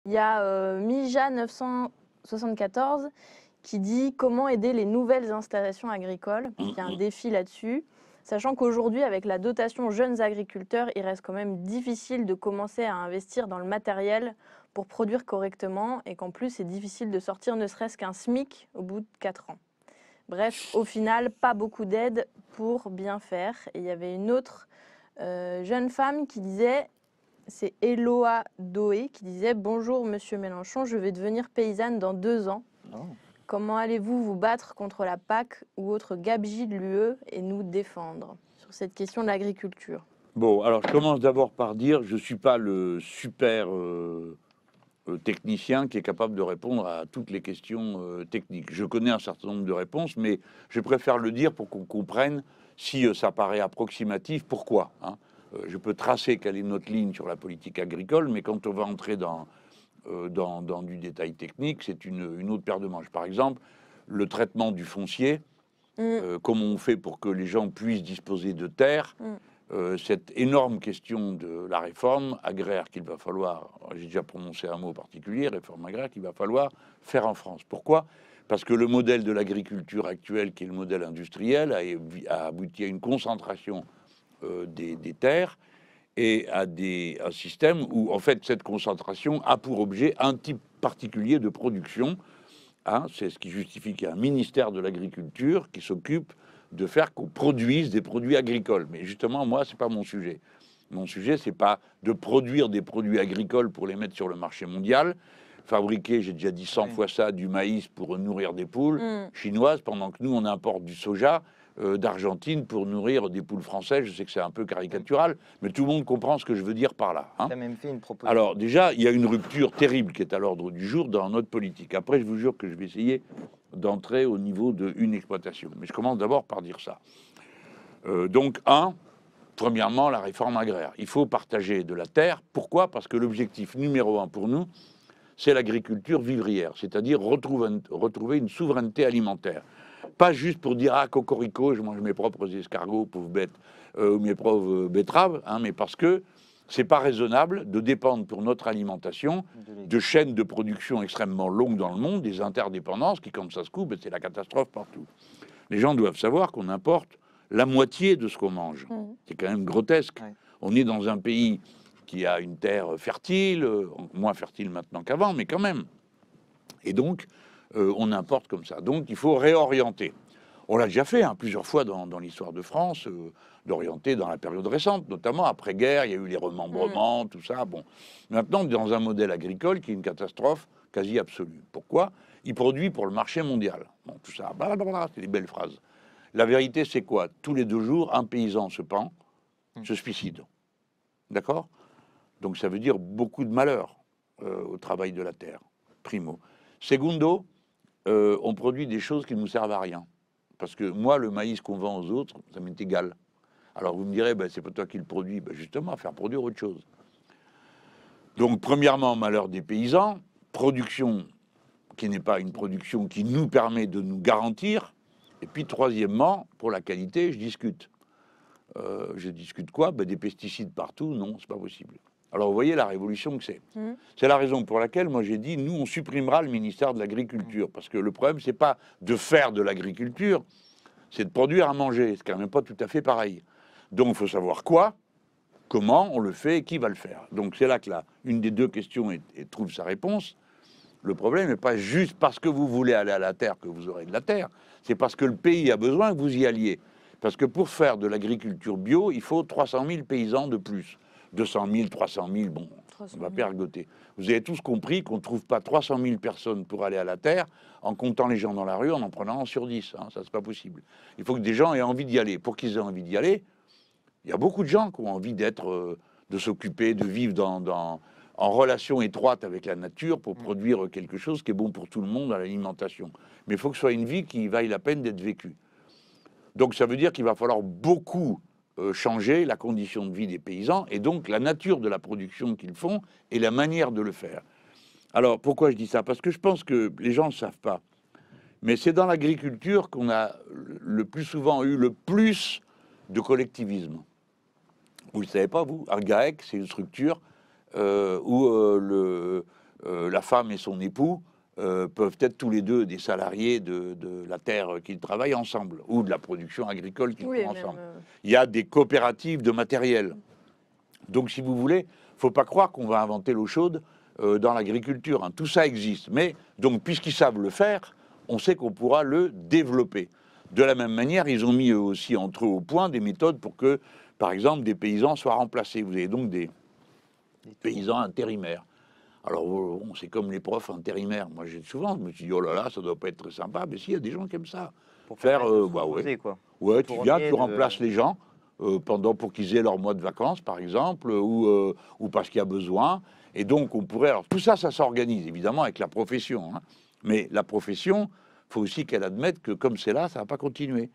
Il y a Mija 974 qui dit comment aider les nouvelles installations agricoles. Il y a un défi là-dessus. Sachant qu'aujourd'hui, avec la dotation jeunes agriculteurs, il reste quand même difficile de commencer à investir dans le matériel pour produire correctement et qu'en plus, c'est difficile de sortir ne serait-ce qu'un SMIC au bout de 4 ans. Bref, au final, pas beaucoup d'aide pour bien faire. Et il y avait une autre jeune femme qui disait, c'est Eloa Doé, qui disait « Bonjour Monsieur Mélenchon, je vais devenir paysanne dans 2 ans. Oh. Comment allez-vous vous battre contre la PAC ou autre gabegie de l'UE et nous défendre ?» sur cette question de l'agriculture. Bon, alors je commence d'abord par dire, je ne suis pas le super technicien qui est capable de répondre à toutes les questions techniques. Je connais un certain nombre de réponses, mais je préfère le dire pour qu'on comprenne si ça paraît approximatif, pourquoi. Je peux tracer quelle est notre ligne sur la politique agricole, mais quand on va entrer dans du détail technique, c'est une autre paire de manches. Par exemple, le traitement du foncier, comment on fait pour que les gens puissent disposer de terres, cette énorme question de la réforme agraire qu'il va falloir, j'ai déjà prononcé un mot particulier, réforme agraire qu'il va falloir faire en France. Pourquoi ? Parce que le modèle de l'agriculture actuelle, qui est le modèle industriel, a abouti à une concentration des terres et à un système où, en fait, cette concentration a pour objet un type particulier de production. C'est ce qui justifie qu'il y a un ministère de l'agriculture qui s'occupe de faire qu'on produise des produits agricoles. Mais justement, moi, c'est pas mon sujet. Mon sujet, c'est pas de produire des produits agricoles pour les mettre sur le marché mondial, fabriquer, j'ai déjà dit 100 fois ça, du maïs pour nourrir des poules chinoises, pendant que nous, on importe du soja d'Argentine pour nourrir des poules françaises. Je sais que c'est un peu caricatural, mais tout le monde comprend ce que je veux dire par là. Tu as même fait une proposition. Alors déjà, il y a une rupture terrible qui est à l'ordre du jour dans notre politique. Après, je vous jure que je vais essayer d'entrer au niveau d'une exploitation. Mais je commence d'abord par dire ça. Premièrement, la réforme agraire. Il faut partager de la terre. Pourquoi ? Parce que l'objectif numéro 1 pour nous, c'est l'agriculture vivrière, c'est-à-dire retrouver une souveraineté alimentaire. Pas juste pour dire « Ah, cocorico, je mange mes propres escargots, pauvres bêtes, ou mes propres betteraves », mais parce que c'est pas raisonnable de dépendre pour notre alimentation de chaînes de production extrêmement longues dans le monde, des interdépendances qui, comme ça se coupe, c'est la catastrophe partout. Les gens doivent savoir qu'on importe la moitié de ce qu'on mange. C'est quand même grotesque. Ouais. On est dans un pays qui a une terre fertile, moins fertile maintenant qu'avant, mais quand même. Et donc, on importe comme ça. Donc, il faut réorienter. On l'a déjà fait plusieurs fois dans l'histoire de France, d'orienter dans la période récente, notamment après-guerre, il y a eu les remembrements, tout ça. Bon, maintenant, dans un modèle agricole qui est une catastrophe quasi absolue. Pourquoi ? Il produit pour le marché mondial. Bon, tout ça, c'est des belles phrases. La vérité, c'est quoi ? Tous les 2 jours, un paysan se pend, se suicide. D'accord ? Donc, ça veut dire beaucoup de malheur au travail de la terre, primo. Secondo, on produit des choses qui ne nous servent à rien. Parce que moi, le maïs qu'on vend aux autres, ça m'est égal. Alors vous me direz, c'est pas toi qui le produis. Justement, faire produire autre chose. Donc, premièrement, malheur des paysans, production qui n'est pas une production qui nous permet de nous garantir. Et puis, troisièmement, pour la qualité, je discute. Je discute quoi ? Des pesticides partout. Non, c'est pas possible. Alors, vous voyez la révolution que c'est. C'est la raison pour laquelle, moi, j'ai dit, nous, on supprimera le ministère de l'Agriculture. Parce que le problème, c'est pas de faire de l'agriculture, c'est de produire à manger. C'est quand même pas tout à fait pareil. Donc, il faut savoir quoi, comment on le fait et qui va le faire. Donc, c'est là que une des 2 questions trouve sa réponse. Le problème n'est pas juste parce que vous voulez aller à la terre que vous aurez de la terre. C'est parce que le pays a besoin que vous y alliez. Parce que pour faire de l'agriculture bio, il faut 300 000 paysans de plus. 200 000, 300 000, bon, on va pergoter. Vous avez tous compris qu'on ne trouve pas 300 000 personnes pour aller à la terre en comptant les gens dans la rue, en prenant 1 sur 10. Ça, c'est pas possible. Il faut que des gens aient envie d'y aller. Pour qu'ils aient envie d'y aller, il y a beaucoup de gens qui ont envie de s'occuper, de vivre en relation étroite avec la nature pour produire quelque chose qui est bon pour tout le monde à l'alimentation. Mais il faut que ce soit une vie qui vaille la peine d'être vécue. Donc ça veut dire qu'il va falloir beaucoup changer la condition de vie des paysans et donc la nature de la production qu'ils font et la manière de le faire. Alors pourquoi je dis ça ? Parce que je pense que les gens ne savent pas. Mais c'est dans l'agriculture qu'on a le plus souvent eu le plus de collectivisme. Vous ne le savez pas, vous ? Un GAEC, c'est une structure où la femme et son époux peuvent être tous les deux des salariés de la terre qu'ils travaillent ensemble, ou de la production agricole qu'ils Oui, font même, ensemble. Il y a des coopératives de matériel. Donc, si vous voulez, il ne faut pas croire qu'on va inventer l'eau chaude dans l'agriculture. Hein. Tout ça existe. Mais, donc, puisqu'ils savent le faire, on sait qu'on pourra le développer. De la même manière, ils ont mis eux aussi entre eux au point des méthodes pour que, par exemple, des paysans soient remplacés. Vous avez donc des paysans intérimaires. Alors, bon, c'est comme les profs intérimaires. Moi, souvent, je me suis dit, oh là là, ça doit pas être très sympa. Mais si, il y a des gens qui aiment ça. Pour Faire, bah ouais. Quoi. Ouais, tu viens, tu de- remplaces les gens pour qu'ils aient leur mois de vacances, par exemple, ou parce qu'il y a besoin. Et donc, on pourrait... Alors, tout ça, ça s'organise, évidemment, avec la profession. Hein. Mais la profession, il faut aussi qu'elle admette que, comme c'est là, ça ne va pas continuer.